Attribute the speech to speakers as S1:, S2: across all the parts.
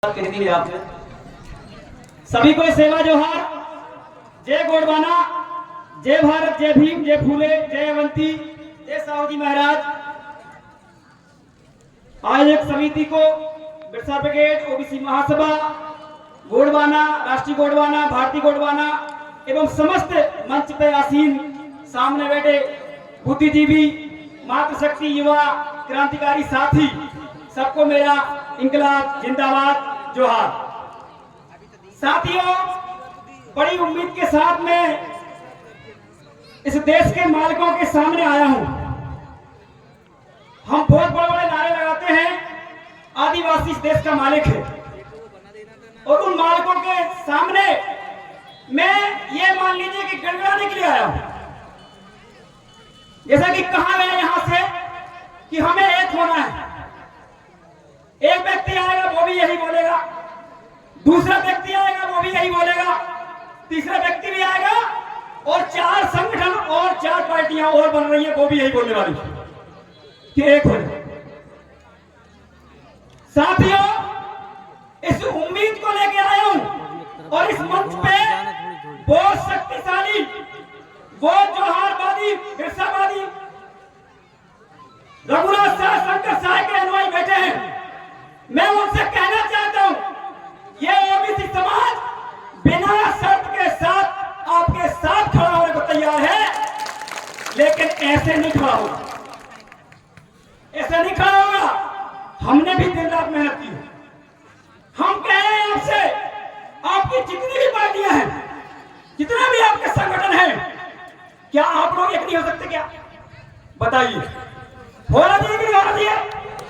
S1: कह दी है आपने। सभी को सेवा जोहार। जय गोंडवाना, जय भारत, जय भीम, जय फूले, जय अवंती, जय साहूजी महाराज। आयोजक समिति को बिरसा ब्रिगेड, ओबीसी महासभा, गोंडवाना, राष्ट्रीय गोंडवाना, भारतीय गोंडवाना एवं समस्त मंच पर आसीन सामने बैठे बुद्धिजीवी, मातृशक्ति, युवा, क्रांतिकारी साथी, सबको मेरा इंकलाब जिंदाबाद जोहार। साथियों, बड़ी उम्मीद के साथ मैं इस देश के मालिकों के सामने आया हूं। हम बहुत बड़े बड़े नारे लगाते हैं, आदिवासी इस देश का मालिक है, और उन मालिकों के सामने मैं ये मान लीजिए कि गड़गड़ाने के लिए आया हूं। जैसा कि कहा गया यहां से कि हमें एक होना है। एक व्यक्ति आएगा वो भी यही बोलेगा, दूसरा व्यक्ति आएगा वो भी यही बोलेगा, तीसरा व्यक्ति भी आएगा, और चार संगठन और चार पार्टियां और बन रही हैं वो भी यही बोलने वाली कि एक हो जाए। साथियों, इस उम्मीद को लेके आया हूं और इस मंच पे बहुत शक्तिशाली, बहुत जोहारवादी, बिरसावादी रघुनाथ शाह, शंकर साय के अनुयायी बैठे हैं। मैं उनसे कहना चाहता हूं, ये ओबीसी समाज बिना शर्त के साथ आपके साथ खड़ा होने को तैयार है, लेकिन ऐसे नहीं खड़ा होगा, ऐसे नहीं खड़ा होगा। हमने भी दिन रात मेहनत की है। हम कह रहे हैं आपसे, आपकी जितनी भी पार्टियां हैं, जितना भी आपके संगठन है, क्या आप लोग एक नहीं हो सकते? क्या बताइए, होना चाहिए कि नहीं होना चाहिए?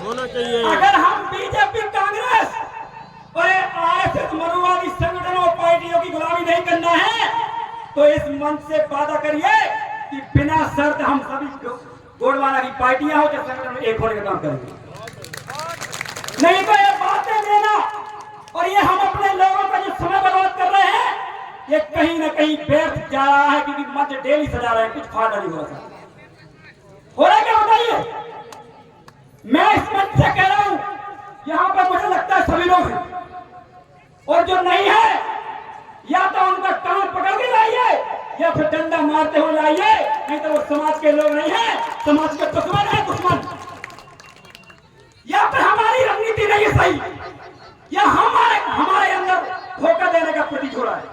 S2: होना चाहिए।
S1: अगर हम बीजेपी, कांग्रेस और आरएसएस मनुवादी संगठनों और पार्टियों की गुलामी नहीं करना है, तो इस मंच से वादा करिए कि बिना शर्त हम सभी गोंडवाना की पार्टियां हो या संगठन में एक होने का काम करेंगे। नहीं तो ये बातें देना और ये हम अपने लोगों का जो समय बर्बाद कर रहे हैं, ये कहीं ना कहीं व्यर्थ जा रहा है, क्योंकि मंच डेली सजा रहे हैं, कुछ फायदा नहीं हो रहा। हो रहा क्या बताइए? मैं इस मंच से कह रहा हूं, यहां पर मुझे लगता है सभी लोग हैं, और जो नहीं है या तो उनका कान पकड़ के लाइए या फिर डंडा मारते हुए लाइए, नहीं तो वो समाज के लोग नहीं है, समाज के दुश्मन है, दुश्मन। या फिर हमारी रणनीति नहीं है सही, या हमारे अंदर धोखा देने का प्रतीक हो रहा है।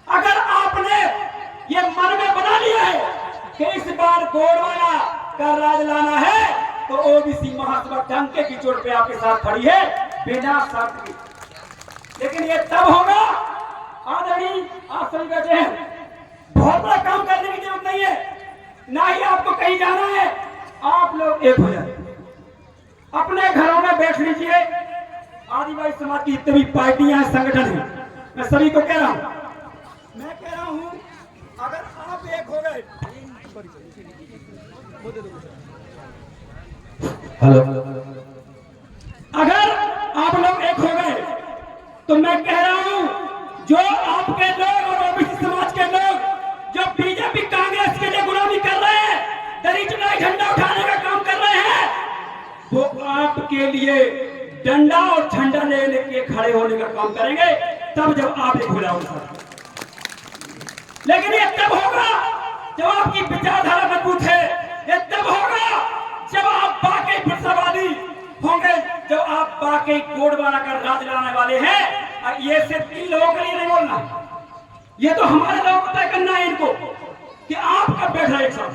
S1: अगर आपने ये मन में बना लिया है कि इस बार गोंडवाना का राज लाना है, तो ओबीसी महासभा डंके की चोट पे आपके साथ खड़ी है, बिना शर्त के। लेकिन ये तब होगा, आदरणीय आप सभी बैठे हैं, बहुत बड़ा काम करने की जरूरत नहीं है, ना ही आपको कहीं जाना है। आप लोग एक हो जाए, अपने घरों में बैठ लीजिए। आदिवासी समाज की जितनी भी पार्टियां हैं, संगठन हैं, मैं सभी को कह रहा हूं, मैं कह रहा हूं, अगर आप एक हो गए,
S2: हेलो,
S1: अगर आप लोग एक हो गए, तो मैं कह रहा हूं, जो आपके लोग और ओबीसी समाज के लोग जो बीजेपी, कांग्रेस के लिए गुलामी कर रहे हैं, दरी चढ़ाई झंडा उठाने का काम कर रहे हैं, वो आपके लिए डंडा और झंडा लेके खड़े होने का काम करेंगे, तब जब आप एक हो जाओगे। लेकिन ये तब होगा जब आपकी विचारधारा मजबूत है, ये तब होगा जब आप वाकई बिरसावादी होंगे, जब आप वाकई गोंडवाना का राज लाने वाले हैं। ये सिर्फ इन लोगों के लिए नहीं बोलना, ये तो हमारे लोगों को तय करना है इनको कि आप कब बैठ रहे एक साथ,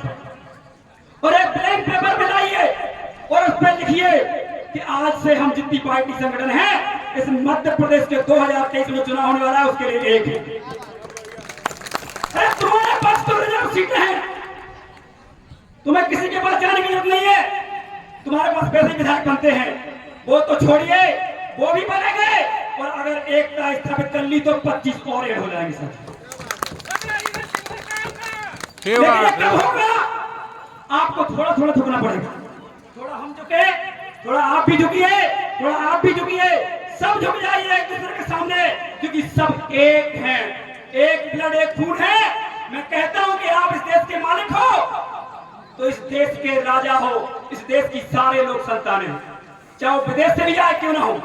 S1: और एक ब्लैंक पेपर में लाइए और उस पर लिखिए कि आज से हम जितनी पार्टी संगठन है इस मध्य प्रदेश के 2023 में चुनाव होने वाला है, उसके लिए एक है। तुम्हारे पास तो रिजर्व सीटें हैं, तुम्हें किसी के पास जाने की जरूरत नहीं है। तुम्हारे पास वैसे विधायक बनते हैं, वो तो छोड़िए, वो भी बनेंगे, और अगर एकता स्थापित कर ली तो 25 और ऐड हो जाएंगे सर। लेकिन कब होगा? आपको थोड़ा थोड़ा झुकना पड़ेगा। थोड़ा हम झुके, थोड़ा आप भी झुकिए, थोड़ा आप भी झुकिए, सब झुक जाइए एक दूसरे के सामने, क्योंकि सब एक हैं, एक ब्लड, एक खून है। मैं कहता हूं कि आप इस देश के मालिक हो, तो इस देश के राजा हो, इस देश की सारे लोग संतान हैं, चाहे वो विदेश से भी आए क्यों ना हो।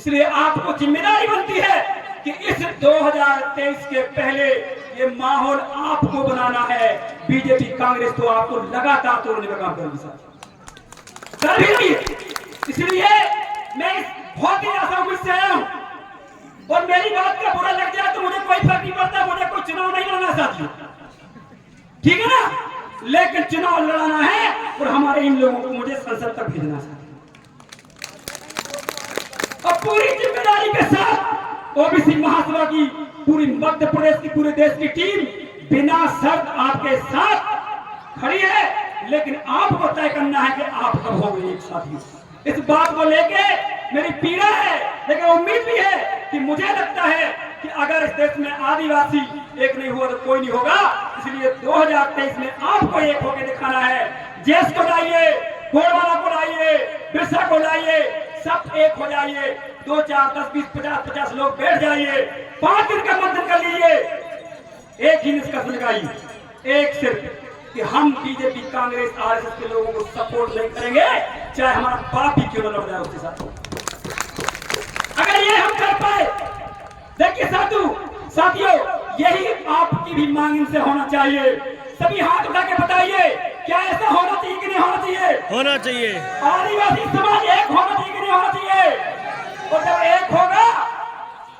S1: इसलिए आपको जिम्मेदारी बनती है कि इस 2023 के पहले ये माहौल आपको बनाना है। बीजेपी कांग्रेस तो आपको लगातार तोड़ने का काम करेगी साहब, कर भी रही है। इसलिए मैं बहुत ही आशा से आया हूं, और मेरी बात का बुरा लग जाए तो मुझे कोई फर्क नहीं पड़ता, मुझे कोई चुनाव नहीं लड़ना साथियों, ठीक है ना, लेकिन चुनाव लड़ाना है और हमारे इन लोगों को मुझे संसद तक भेजना है और पूरी जिम्मेदारी के साथ ओबीसी महासभा की पूरी मध्य प्रदेश की पूरे देश की टीम बिना शर्त आपके साथ खड़ी है। लेकिन आपको तय करना है कि आप कब होंगे एक साथी। इस बात को लेके मेरी पीड़ा है, लेकिन उम्मीद भी है कि मुझे लगता है कि अगर इस देश में आदिवासी एक नहीं हुआ तो कोई नहीं होगा। इसलिए 2023 में आपको एक होकर दिखाना है। जेस को लाइए, गोरवाला को लाइए, बिरसा को लाइए, सब एक हो जाइए। 2, 4, 10, 20, 50 लोग बैठ जाइए, 5 दिन का मंथन कर लीजिए, एक ही निष्कर्ष लगाइए, एक सिर्फ कि हम बीजेपी कांग्रेस आरएसएस के लोगों को सपोर्ट नहीं करेंगे, चाहे हमारा बाप ही क्यों न लड़ जाए उसके साथ। अगर ये हम कर पाए, देखिए साथियों, यही आपकी भी मांग इनसे होना चाहिए। सभी हाथ उठा के बताइए, क्या ऐसा होना चाहिए कि नहीं होना चाहिए? होना चाहिए। आदिवासी समाज एक होना चाहिए कि नहीं होना चाहिए? और जब एक होगा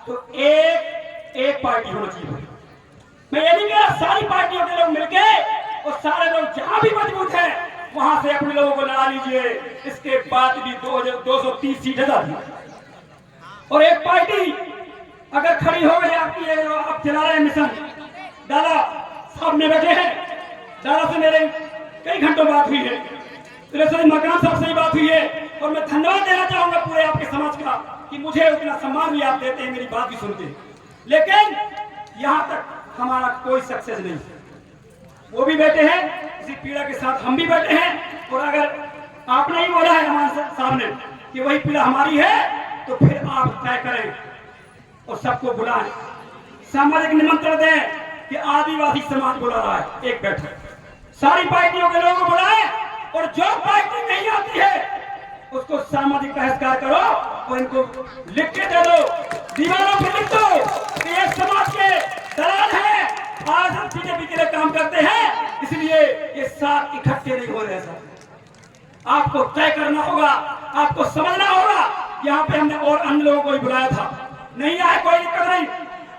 S1: तो एक पार्टी होना चाहिए। मैं ये नहीं कह रहा सारी पार्टियों के लोग मिलके और सारे लोग जहां भी मजबूत हैं वहां से अपने लोगों को लड़ा लीजिए। इसके बाद भी 230 सीटें जाती और एक पार्टी अगर खड़ी हो गई आपकी, आप चला रहे हैं मिशन, दादा साहब में बैठे हैं, दादा से मेरे कई घंटों बात हुई है, मकान साहब से बात हुई है, और मैं धन्यवाद देना चाहूंगा पूरे आपके समाज का कि मुझे उतना सम्मान भी आप देते हैं, मेरी बात भी सुनते हैं। लेकिन यहां तक हमारा कोई सक्सेस नहीं। वो भी बैठे हैं, इसी पीड़ा के साथ हम भी बैठे हैं, और अगर आपने ही बोला है हमारे सामने कि वही पीड़ा हमारी है, तो फिर आप तय करें और सबको बुलाएं, सामाजिक निमंत्रण दें कि आदिवासी समाज बुला रहा है एक बैठक, सारी पार्टियों के लोगों को बुलाएं, और जो पार्टी नहीं आती है उसको सामाजिक बहिष्कार करो और इनको लिख के दे दो, दीवारों पर लिख दो कि एक समाज के दलाल है, आज हम बीजेपी के लिए काम करते हैं, इसलिए ये साथ इकट्ठे नहीं हो रहे। आपको तय करना होगा, आपको समझना होगा। यहाँ पे हमने और अन्य लोगों को भी बुलाया था, नहीं आए कोई दिक्कत नहीं,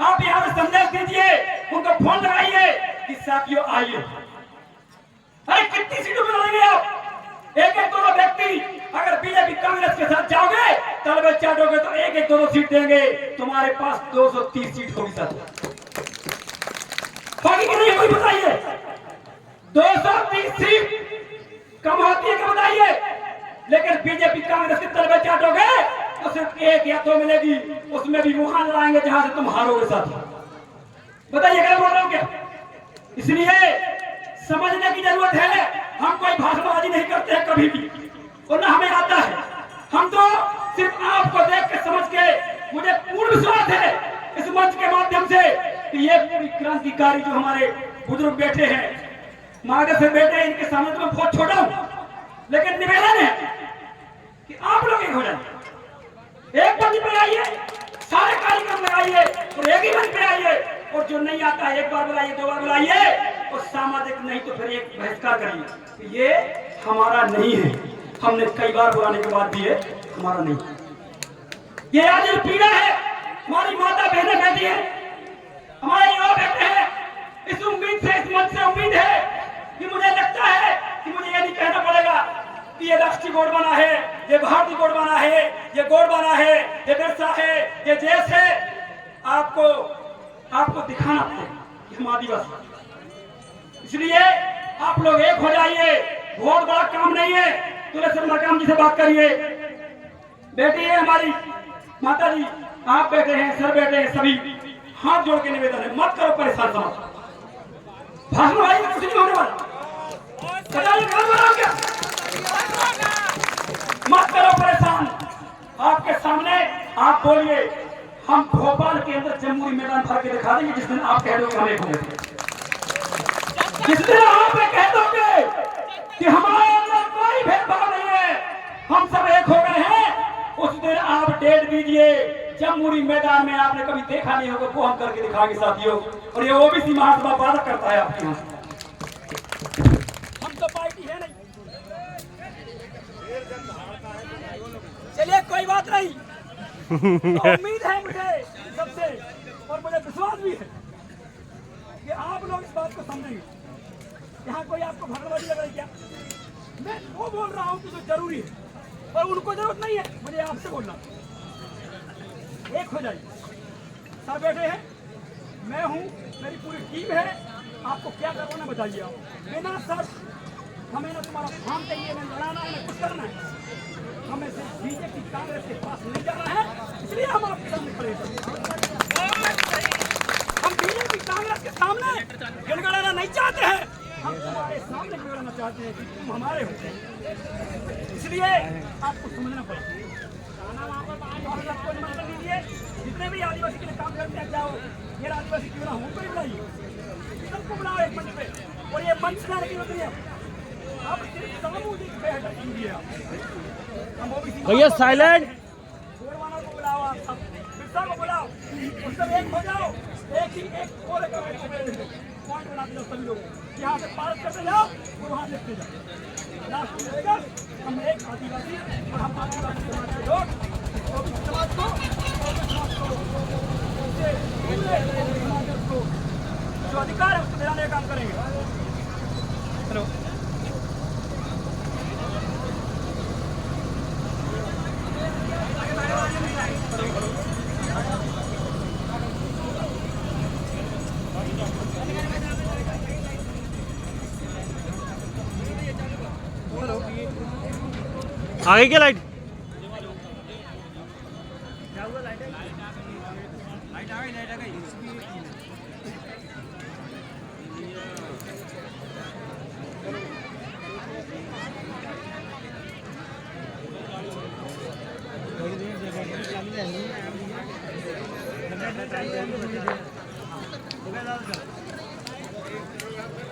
S1: आप यहाँ पे संदेश दीजिए, उनको फोन लगाइए कि साथियों आइए। अरे कितनी सीटों पे लड़ेंगे आप? एक 2 व्यक्ति अगर बीजेपी कांग्रेस के साथ जाओगे, तलबे चाटोगे तो एक 2 सीट देंगे, तुम्हारे पास 230 सीट होगी साथ होगी कि नहीं होगी बताइए? 230 सीट कम होती है क्या बताइए? लेकिन बीजेपी कांग्रेस के तलबे चाटोगे तो सिर्फ 1 या 2 मिलेगी, उसमें भी वहां लड़ाएंगे जहां से तुम हारोगे साथी। बताइए क्या बोल रहा हूं क्या? इसलिए समझने की जरूरत है। हम कोई भाषणबाजी नहीं करते हैं कभी भी, और ना हमें आता है। हम तो सिर्फ आपको देख के समझ के, मुझे पूर्ण विश्वास है इस मंच के माध्यम से कि ये पूरी क्रांतिकारी जो हमारे बुजुर्ग बैठे हैं, मार्ग से बैठे हैं, इनके सामने तो मैं बहुत छोटा हूं, लेकिन निवेदन है कि आप लोग एक हो जाए, एक मंच पे आइए, सारे कार्यक्रम लगाइए और एक ही मंच पे आइए, और जो नहीं आता है 1 बार बुलाइए, 2 बार बुलाइए, और सामाजिक नहीं तो फिर एक बहिष्कार करिए। ये हमारा नहीं है, हमने कई बार बुलाने के बाद भी ये हमारा नहीं। ये आज जो पीड़ा है, हमारी माता बहनें बैठी है, हमारे युवा बैठे हैं, इस उम्मीद से, इस मंच से उम्मीद है कि मुझे लगता है कि मुझे ये नहीं कहना पड़ेगा कि ये राष्ट्रीय गोड़ बना है, ये भारतीय गोड़ बना है, ये गोड़ बना है, ये बिरसा है, ये देश है। आपको दिखाना पड़ेगा कि हम आदिवासी। इसलिए आप लोग एक हो जाइए, बहुत बड़ा काम नहीं है। तुलसी मकाम जी से बात करिए, बेटी है हमारी माता जी, आप बैठे हैं, सर बैठे हैं, सभी हाथ जोड़ के निवेदन है, मत करो परेशान समाज। भाषण भाई में कुछ नहीं होने वाला, क्या मत करो परेशान। आपके सामने आप बोलिए, हम भोपाल के अंदर जमहूरी मैदान भर के दिखा देंगे जिस दिन आप कह दोगे हम एक होंगे। जिस दिन आप कह दोगे कि हमारे अंदर कोई भेदभाव नहीं है, हम सब एक हो गए हैं, उस दिन आप 1.5 दीजिए, जमहूरी मैदान में आपने कभी देखा नहीं होगा, वो हम करके दिखाएंगे साथियों। और ये ओबीसी महासभा वादा करता है आपके यहाँ। हम तो पार्टी है नहीं, चलिए कोई बात नहीं। तो उम्मीद है मुझे सबसे, और मुझे विश्वास भी है कि आप लोग इस बात को समझेंगे। यहाँ कोई आपको भगवान लग रही क्या? मैं वो बोल रहा हूँ कि जो जरूरी है, और उनको जरूरत नहीं है मुझे आपसे बोलना। एक हो जाइए, सर बैठे हैं, मैं हूँ, मेरी पूरी टीम है, आपको क्या करवाना बताइए आप। बिना सर हमें ना तुम्हारा फार्म चाहिए, ना लड़ाना है, ना कुछ करना है। हमें सिर्फ बीजेपी कांग्रेस के पास नहीं जाना है, इसलिए हम आपके सामने खड़े हैं। हम बीजेपी कांग्रेस के सामने गिड़गिड़ाना नहीं चाहते हैं, हम तुम्हारे सामने गिड़गिड़ाना चाहते हैं कि तुम हमारे हो। इसलिए आपको समझना पड़ेगा। सबको निमंत्रण दीजिए, जितने भी आदिवासी के लिए काम करते हैं, जाओ, ये आदिवासी क्यों ना हो, कोई बुलाइए, सबको बुलाओ एक मंच पे। और ये मंच लाने की जरूरत नहीं है, आप सिर्फ सामूहिक बैठक कीजिए। हम ओबीसी
S2: भैया साइलेंट,
S1: गोरवाना को बुलाओ, आप सब बिरसा को बुलाओ, उन सब एक हो जाओ, एक ही एक कोरे का पॉइंट बना दो सभी लोग, यहाँ से पार करते जाओ और वहाँ देखते जाओ। लास्ट में रहेगा हम एक आदिवासी और हम आदिवासी समाज के लोग समाज को जो अधिकार है उसको दिलाने का काम करेंगे। हेलो,
S2: आगे क्या लाइट?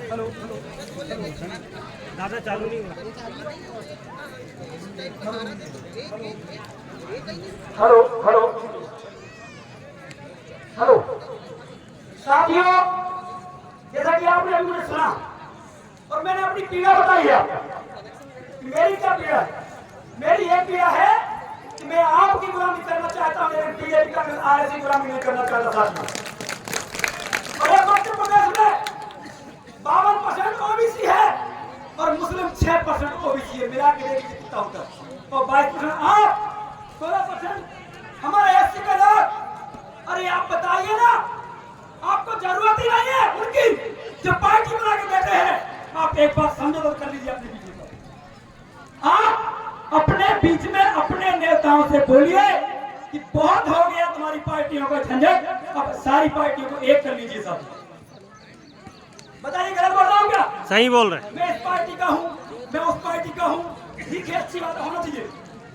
S1: हेलो,
S2: दादा चालू नहीं हुआ।
S1: हेलो हेलो हेलो साथियों, जैसा कि आपने अभी मुझे सुना और मैंने अपनी पीड़ा बताई है। मेरी क्या पीड़ा है? मेरी ये पीड़ा है कि मैं आपकी गुलामी करना चाहता हूँ, लेकिन बीजेपी का आरएस की गुलामी नहीं करना चाहता साथियों। और मध्य प्रदेश में 52% ओबीसी है और मुस्लिम 6% ओबीसी है, मिला के देखिए कितना होता है। और 22% आप, 16% हमारे एससी का लोग। अरे आप बताइए ना, आपको जरूरत ही नहीं है उनकी, जो पार्टी बना के बैठे हैं। आप एक बात समझो कर लीजिए अपने बीच में, आप अपने बीच में अपने नेताओं से बोलिए कि बहुत हो गया तुम्हारी पार्टियों का झंझट, अब सारी पार्टियों को एक कर लीजिए सब। बताइए गलत बोल रहा हूँ क्या?
S2: सही बोल रहे हैं।
S1: मैं इस पार्टी का हूँ, मैं उस पार्टी का हूँ, ठीक है, अच्छी बात होना चाहिए,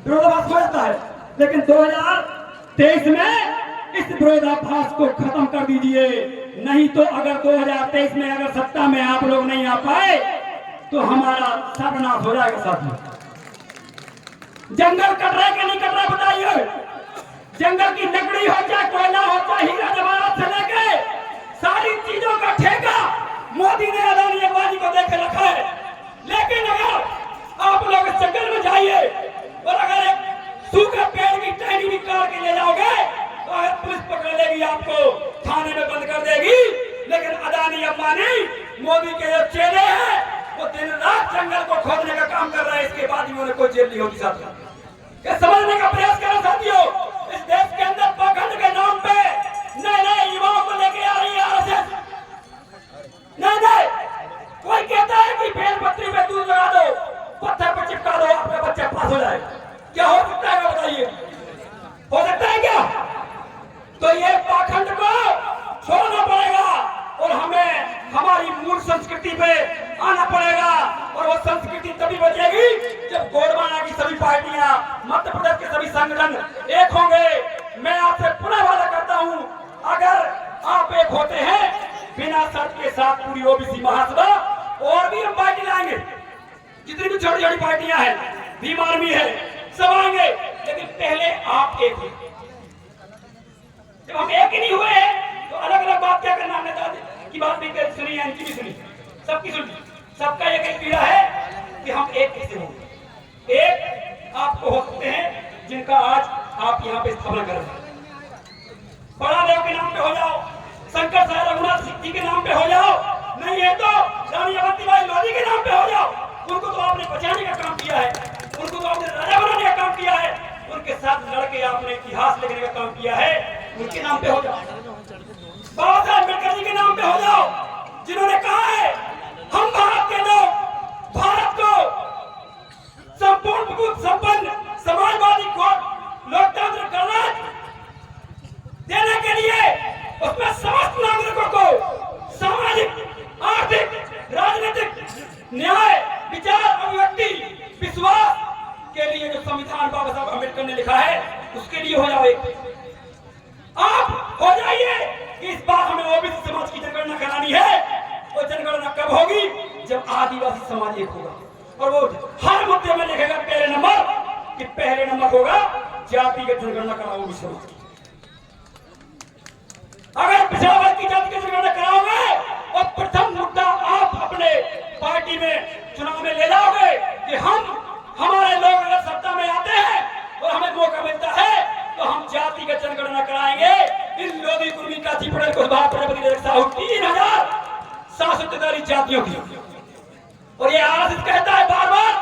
S1: विरोधाभास हो जाता है, लेकिन 2023 में इस विरोधाभास को खत्म कर दीजिए। नहीं तो अगर 2023 में अगर सत्ता में आप लोग नहीं आ पाए तो हमारा सर्वनाश हो जाएगा साथियों। जंगल कट रहा है कि नहीं कट रहा बताइए। जंगल की लकड़ी हो चाहे कोयला हो चाहे हीरा जवाहरात से लेके सारी चीजों का ठेका मोदी ने अदानी अंबानी को देके रखा है। लेकिन अगर आप लोग इस जंगल में जाइए और अगर एक सूखे पेड़ की टहनी भी काट के ले जाओगे तो अगर पुलिस पकड़ लेगी आपको, थाने में बंद कर देगी। लेकिन अदानी अंबानी मोदी के जो चेले हैं वो दिन रात जंगल को खोदने का काम कर रहे हैं, इसके बाद भी उन्हें कोई जेल नहीं होती साथियों। ये समझने का प्रयास करें साथियों, इस देश के अंदर पाखंड के नाम पे नए नए युवाओं को लेके आ रही है आरएसएस। नहीं, कोई कहता है कि बेलपत्री में दूध लगा दो, पत्थर पर चिपका दो, आपका बच्चा पास हो जाएगा। क्या हो सकता है बताइए, हो सकता है क्या? तो ये पाखंड को छोड़ना पड़ेगा और हमें हमारी मूल संस्कृति पे आना पड़ेगा। और वो संस्कृति तभी बचेगी जब गोंडवाना की सभी पार्टियां, मध्य प्रदेश के सभी संगठन एक होंगे। मैं आपसे पुनः वादा करता हूं, अगर आप एक होते हैं बिना शर्त के साथ पूरी ओबीसी महासभा और भी हम पार्टी लाएंगे, जितनी भी छोटी छोटी पार्टियां हैं, भीम आर्मी है, सब आएंगे, लेकिन पहले आप एक हो। जब हम एक ही नहीं हुए तो अलग अलग बात क्या करना, नेताजी की बात भी सुनी, इनकी भी सुनी, सबकी सुनी। सबका एक पीड़ा है कि हम एक कैसे होंगे। एक आपको हो सकते हैं जिनका आज आप यहाँ पे स्थापना कर रहे हैं। बड़ा देव के नाम पे हो जाओ, शंकर साय रघुनाथ सिद्धि के नाम पे हो जाओ, नहीं है तो रानी अवंतीबाई लोधी के नाम पे हो जाओ। उनको तो आपने बचाने का काम किया है, उनको तो आपने राजा बनाने का काम किया है, उनके साथ लड़के आपने इतिहास लिखने का काम किया है, उनके नाम पे हो जाओ। बाबा साहब अम्बेडकर जी के नाम पे हो जाओ, जिन्होंने कहा है हम भारत के लोग भारत को संपूर्ण संपन्न समाजवादी लोकतंत्र गणराज्य देने के लिए उसमें समस्त नागरिकों को सामाजिक, आर्थिक, राजनीतिक न्याय, विचार, अभिव्यक्ति, विश्वास के लिए जो संविधान बाबा साहब अम्बेडकर ने लिखा है उसके लिए हो जाओ एक। आप हो जाइए कि इस बार हमें ओबीसी समाज की जनगणना करानी है। वो जनगणना कब होगी? जब आदिवासी समाज एक होगा और वो हर मुद्दे में लिखेगा पहले नंबर कि पहले नंबर होगा जातिगत जनगणना कराओ ओबीसी समाज की। अगर पिछड़ा वर्ग की जाति की जनगणना कराओगे और प्रथम मुद्दा आप अपने पार्टी में चुनाव में ले जाओगे कि हमारे लोग अगर सत्ता में आते हैं और हमें मौका मिलता है तो हम जाति का जनगणना कराएंगे। इन लोधी कुर्मी काची पटेल को प्रजापति साहू 3743 जातियों की, और ये आरएसएस कहता है बार बार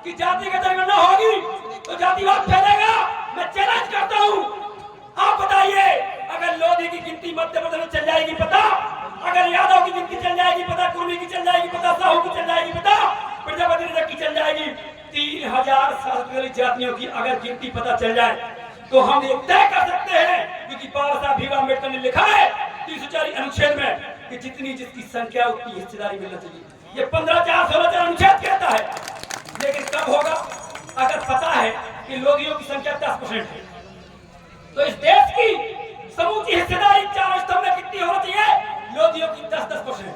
S1: कि जाति का जनगणना होगी तो जातिवाद फैलेगा। मैं चैलेंज करता हूं, आप बताइए अगर लोधी की गिनती मध्य प्रदेश में चल जाएगी पता, अगर यादव की गिनती चल जाएगी पता, कुर्मी की चल जाएगी पता, साहू की चल जाएगी पता, प्रजापति की चल जाएगी, 3743 जातियों की अगर गिनती पता चल जाए तो हम ये तय कर सकते हैं, क्योंकि बाबा साहब भीमराव अम्बेडकर ने लिखा है 340 अनुच्छेद में कि जितनी जिसकी संख्या उतनी हिस्सेदारी मिलना चाहिए। ये 15/4/16 अनुच्छेद कहता है, लेकिन कब होगा? अगर पता है कि लोगियों की संख्या 10% है तो इस देश की समूची हिस्सेदारी 4 स्तंभ में कितनी होनी चाहिए? लोगियों की 10%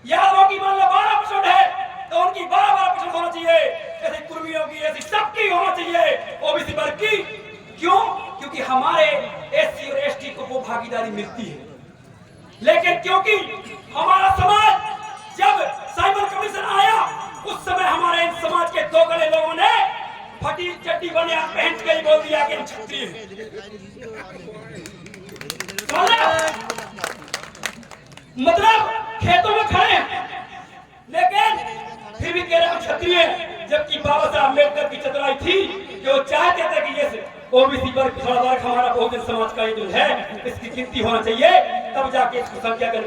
S1: यादवों की मान लो 12% है तो उनकी 12% होना चाहिए, ऐसे कुर्मियों की ऐसी सबकी होना चाहिए, ओबीसी वर्ग की। क्यों? क्योंकि हमारे एससी और एसटी को वो भागीदारी मिलती है। लेकिन क्योंकि हमारा समाज जब साइमन कमीशन आया उस समय हमारे इन समाज के दो गले लोगों ने फटी चड्डी बनियान पहन के ही बोल दिया कि हम क्षत्रिय हैं। मतलब खेतों में खड़े हैं लेकिन फिर भी कह रहे हम क्षत्रिय हैं, जबकि बाबा साहब अम्बेडकर की चतुराई थी कि वो चाहते थे कि ये ओबीसी वर्ग पिछड़ा वर्ग हमारा बहुजन समाज का ये जो है इसकी गिनती होना चाहिए, तब जाके इसको संख्या के